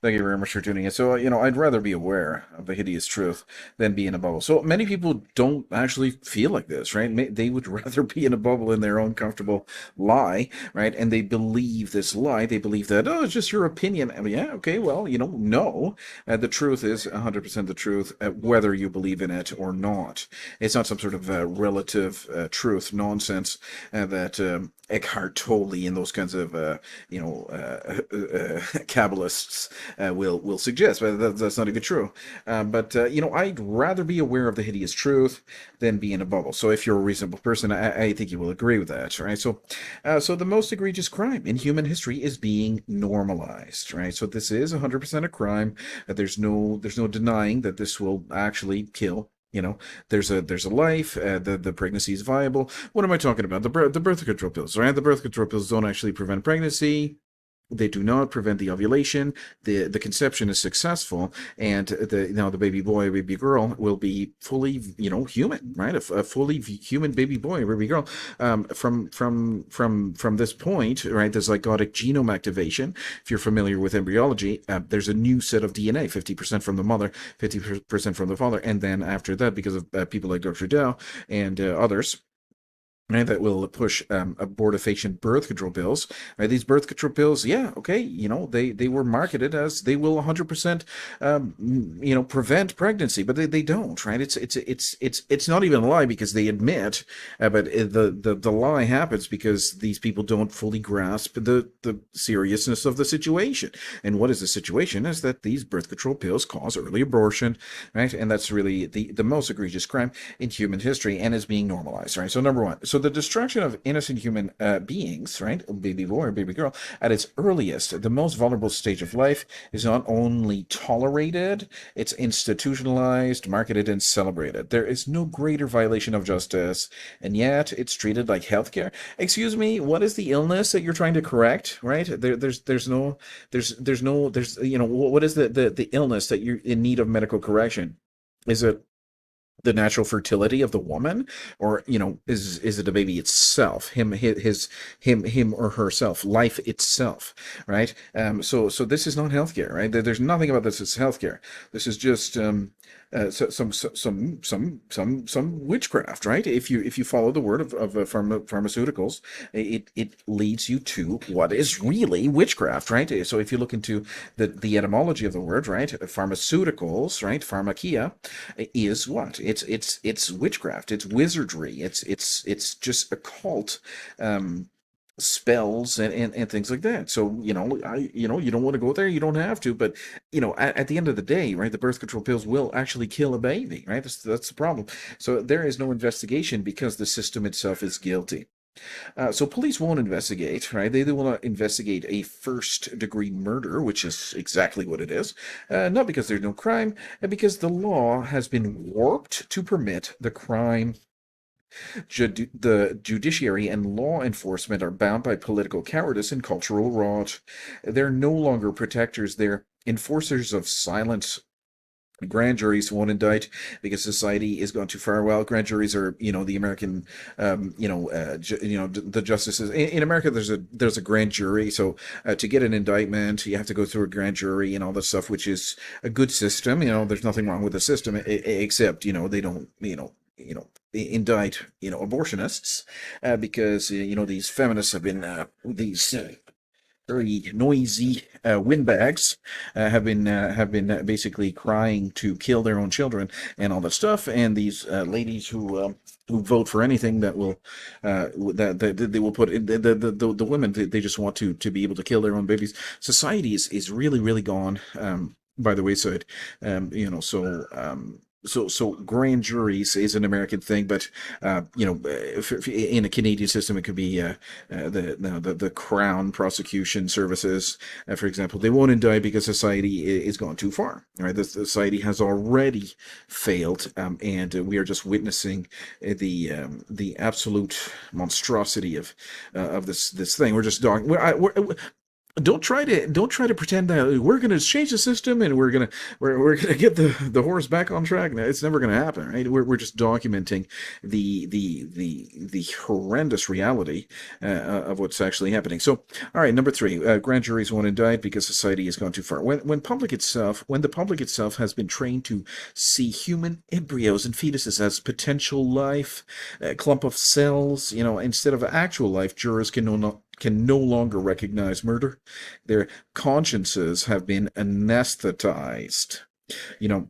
Thank you very much for tuning in. So, I'd rather be aware of the hideous truth than be in a bubble. So many people don't actually feel like this, right? They would rather be in a bubble in their own comfortable lie, right? And they believe this lie. They believe that, oh, it's just your opinion. I mean, yeah, okay, well, no. The truth is 100% the truth, whether you believe in it or not. It's not some sort of relative truth nonsense that Eckhart Tolle and those kinds of, Kabbalists will suggest, but that's not even true. But I'd rather be aware of the hideous truth than be in a bubble. So if you're a reasonable person, I think you will agree with that, right? So the most egregious crime in human history is being normalized, right? So this is 100% a crime. There's no denying that this will actually kill. There's a life. The pregnancy is viable. What am I talking about? The birth control pills, right? The birth control pills don't actually prevent pregnancy. They do not prevent the ovulation. The conception is successful, and the baby boy, baby girl will be fully human, right? A fully human baby boy, baby girl. From this point, right? There's zygotic genome activation. If you're familiar with embryology, there's a new set of DNA, 50% from the mother, 50% from the father, and then after that, because of people like Dr. Dow and others, right, that will push abortifacient birth control pills. Right, these birth control pills, yeah, okay, they were marketed as they will 100% prevent pregnancy, but they don't. Right, it's not even a lie because they admit, but the lie happens because these people don't fully grasp the seriousness of the situation. And what is the situation is that these birth control pills cause early abortion, right? And that's really the most egregious crime in human history and is being normalized, right? So number one, so the destruction of innocent human beings, right, baby boy or baby girl, at its earliest, the most vulnerable stage of life, is not only tolerated, it's institutionalized, marketed, and celebrated. There is no greater violation of justice, and yet it's treated like healthcare. Excuse me, what is the illness that you're trying to correct, right? There's what is the illness that you're in need of medical correction? Is it the natural fertility of the woman, or is it the baby itself, him or herself, life itself, right? So this is not healthcare, right? There's nothing about this as healthcare. This is just some witchcraft, right? If you follow the word of pharmaceuticals, it leads you to what is really witchcraft, right? So if you look into the etymology of the word, right, pharmaceuticals, right, pharmakia, is what? It's witchcraft. It's wizardry. It's just occult spells and things like that. So you don't want to go there. You don't have to, but at the end of the day, right, the birth control pills will actually kill a baby, right? That's the problem. So there is no investigation because the system itself is guilty. So police won't investigate, right? They will not investigate a first-degree murder, which is exactly what it is. Not because there's no crime, because the law has been warped to permit the crime. The judiciary and law enforcement are bound by political cowardice and cultural rot. They're no longer protectors, they're enforcers of silence. Grand juries won't indict because society is gone too far. Well, grand juries are, the American, the justices in America. There's a grand jury, so to get an indictment, you have to go through a grand jury and all this stuff, which is a good system. There's nothing wrong with the system, except they don't, indict abortionists because these feminists have been these very noisy windbags have been basically crying to kill their own children and all that stuff. And these ladies who vote for anything that will that they will put in the women, they just want to be able to kill their own babies. Society is really really gone by the wayside. So grand juries is an American thing, but in a Canadian system, it could be the Crown Prosecution Services, for example. They won't indict because society is gone too far. Right, the society has already failed, and we are just witnessing the absolute monstrosity of this thing. We're just dog. don't try to pretend that we're going to change the system and we're going to get the horse back on track. No, it's never going to happen, right? We're just documenting the horrendous reality of what's actually happening. So, all right, number three, grand juries won't indict because society has gone too far. When the public itself has been trained to see human embryos and fetuses as potential life, a clump of cells, instead of actual life, jurors can no longer recognize murder. Their consciences have been anesthetized. You know,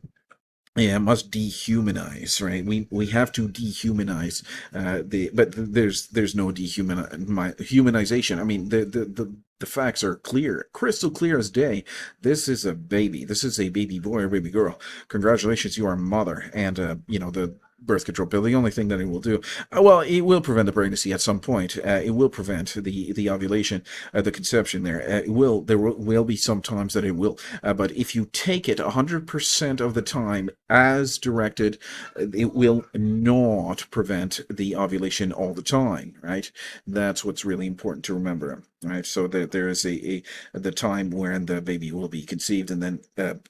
yeah, must dehumanize, right? We have to dehumanize but there's no dehumanization. I mean, the facts are clear, crystal clear as day. This is a baby. This is a baby boy or baby girl. Congratulations, you are a mother, and the birth control pill. The only thing that it will do, well, it will prevent the pregnancy at some point. It will prevent the ovulation, the conception. There will be some times that it will, but if you take it 100% of the time as directed, it will not prevent the ovulation all the time, right? That's what's really important to remember, right? So there is the time when the baby will be conceived and then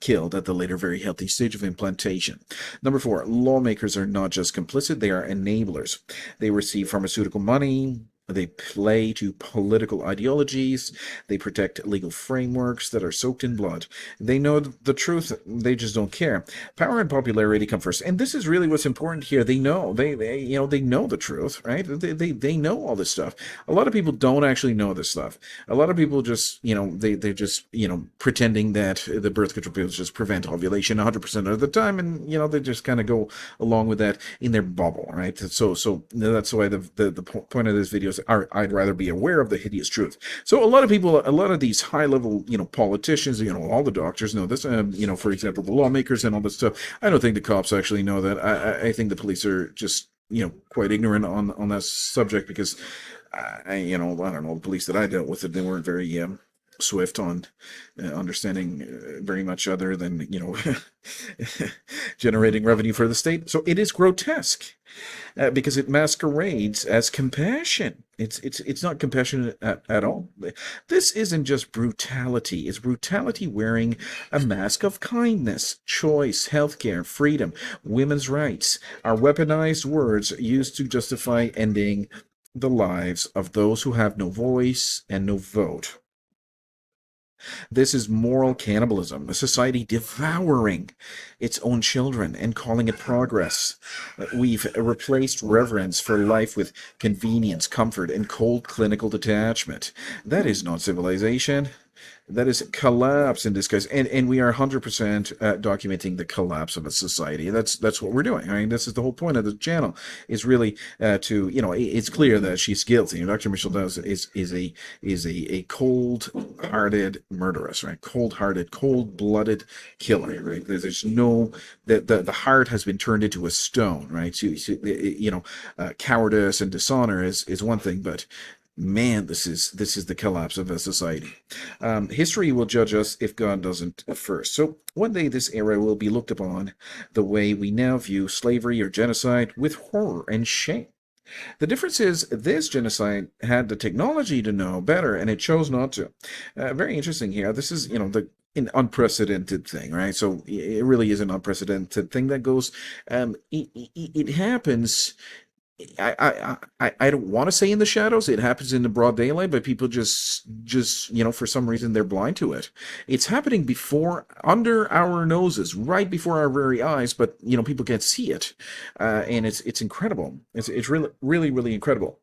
killed at the later very healthy stage of implantation. Number four, lawmakers are not just complicit, they are enablers. They receive pharmaceutical money. They play to political ideologies. They protect legal frameworks that are soaked in blood. They know the truth. They just don't care. Power and popularity come first, and this is really what's important here. They know they know the truth, right? They know all this stuff. A lot of people don't actually know this stuff. A lot of people just they're just pretending that the birth control pills just prevent ovulation 100% of the time, and they just kind of go along with that in their bubble, right? So that's why the point of this video is I'd rather be aware of the hideous truth. So a lot of these high level politicians, all the doctors know this. For example, the lawmakers and all this stuff. I don't think the cops actually know that. I think the police are just quite ignorant on that subject because I don't know, the police that I dealt with, they weren't very swift on understanding very much other than generating revenue for the state. So it is grotesque because it masquerades as compassion. It's not compassionate at all. This isn't just brutality. It's brutality wearing a mask of kindness, choice, healthcare, freedom, women's rights are weaponized words used to justify ending the lives of those who have no voice and no vote. This is moral cannibalism, a society devouring its own children and calling it progress. We've replaced reverence for life with convenience, comfort, and cold clinical detachment. That is not civilization. That is collapse in disguise, and we are 100% documenting the collapse of a society. That's what we're doing. I mean, this is the whole point of the channel. Is really to it's clear that she's guilty. Dr. Mitchell Dawes is a cold-hearted murderess, right? Cold-hearted, cold-blooded killer, right? There's no the heart has been turned into a stone, right? Cowardice and dishonor is one thing, but man, this is the collapse of a society. History will judge us if God doesn't first. So one day this era will be looked upon the way we now view slavery or genocide, with horror and shame. The difference is this genocide had the technology to know better, and it chose not to. Very interesting here. This is, an unprecedented thing, right? So it really is an unprecedented thing that goes. It happens. I don't want to say in the shadows. It happens in the broad daylight, but people just for some reason they're blind to it. It's happening before, under our noses, right before our very eyes, but people can't see it, and it's incredible. It's really really really incredible.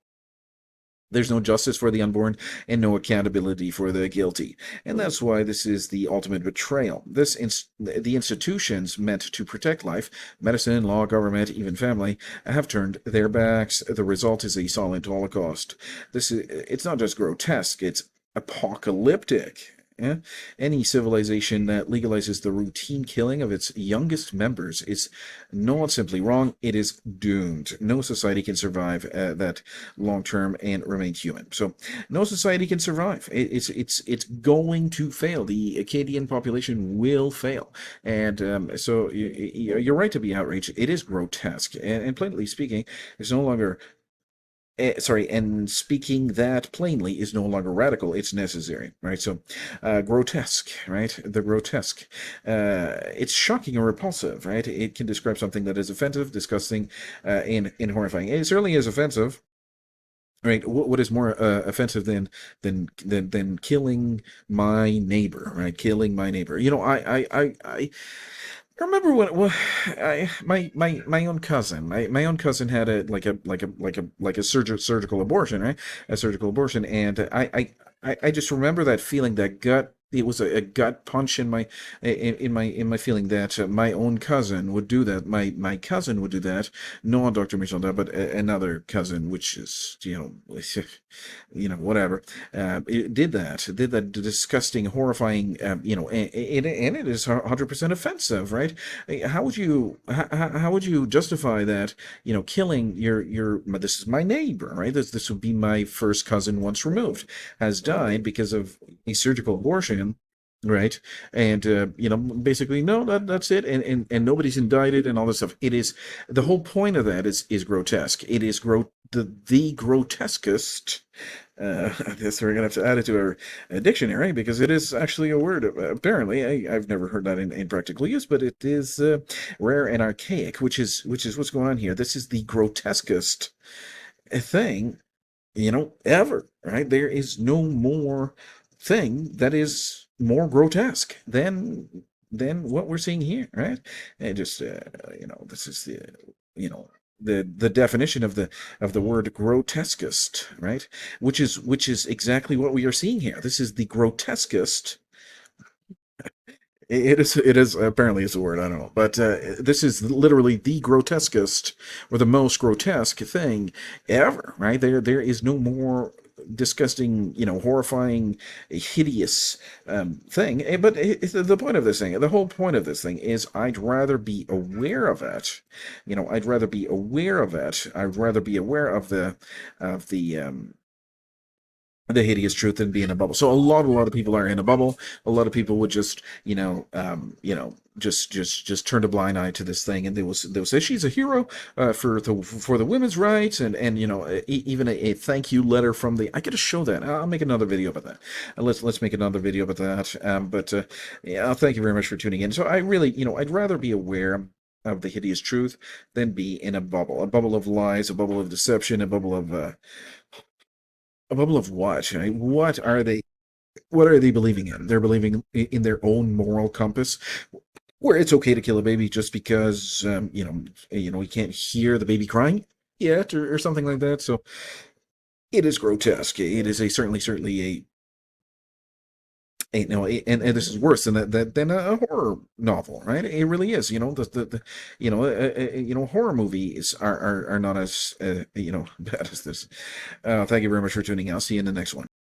There's no justice for the unborn and no accountability for the guilty. And that's why this is the ultimate betrayal. The institutions meant to protect life, medicine, law, government, even family, have turned their backs. The result is a silent holocaust. It's not just grotesque, it's apocalyptic. Yeah? Any civilization that legalizes the routine killing of its youngest members is not simply wrong, it is doomed. No society can survive that long term and remain human. So no society can survive. It's going to fail. The Acadian population will fail. And so you're right to be outraged. It is grotesque. And plainly speaking, it's no longer sorry, and speaking that plainly is no longer radical, it's necessary, right? So grotesque, right? The grotesque, it's shocking or repulsive, right? It can describe something that is offensive, disgusting, and horrifying. It certainly is offensive. Right, what is more offensive than killing my neighbor, right? Killing my neighbor. I remember when my own cousin, my own cousin had a surgical abortion, right? A surgical abortion, and I just remember that feeling, that gut. It was a gut punch in my feeling that my own cousin would do that. My cousin would do that. Not Dr. Michel, but another cousin, which is whatever. It did that disgusting, horrifying, and it is 100% offensive, right? How would you justify that? Killing this is my neighbor, right? This would be my first cousin once removed, has died because of a surgical abortion. Right, and basically, no, that's it, and nobody's indicted and all this stuff. It is the whole point of that is grotesque. It is the grotesquest. I guess we're gonna have to add it to our dictionary because it is actually a word. Apparently, I've never heard that in practical use, but it is rare and archaic, which is what's going on here. This is the grotesquest thing, ever. Right? There is no more thing that is more grotesque than what we're seeing here. Right? And just this is the definition of the word grotesquest, right? Which is exactly what we are seeing here. This is the grotesquest. It is apparently it's a word, I don't know, but this is literally the grotesquest or the most grotesque thing ever, right? There is no more disgusting, horrifying, hideous thing. But the point of this thing, the whole point of this thing is, I'd rather be aware of it. I'd rather be aware of it. I'd rather be aware of the hideous truth than be in a bubble. So a lot of people are in a bubble. A lot of people would just, just turn a blind eye to this thing, and they'll say she's a hero for the women's rights, and even a thank you letter from the. I got to show that. I'll make another video about that. Let's make another video about that. But yeah, thank you very much for tuning in. So I really, I'd rather be aware of the hideous truth than be in a bubble of lies, a bubble of deception, a bubble of what? Right? What are they believing in? They're believing in their own moral compass, where it's okay to kill a baby just because we can't hear the baby crying yet, or something like that. So it is grotesque. It is certainly and this is worse than a horror novel, right? It really is. Horror movies are not as bad as this. Thank you very much for tuning in. I'll see you in the next one.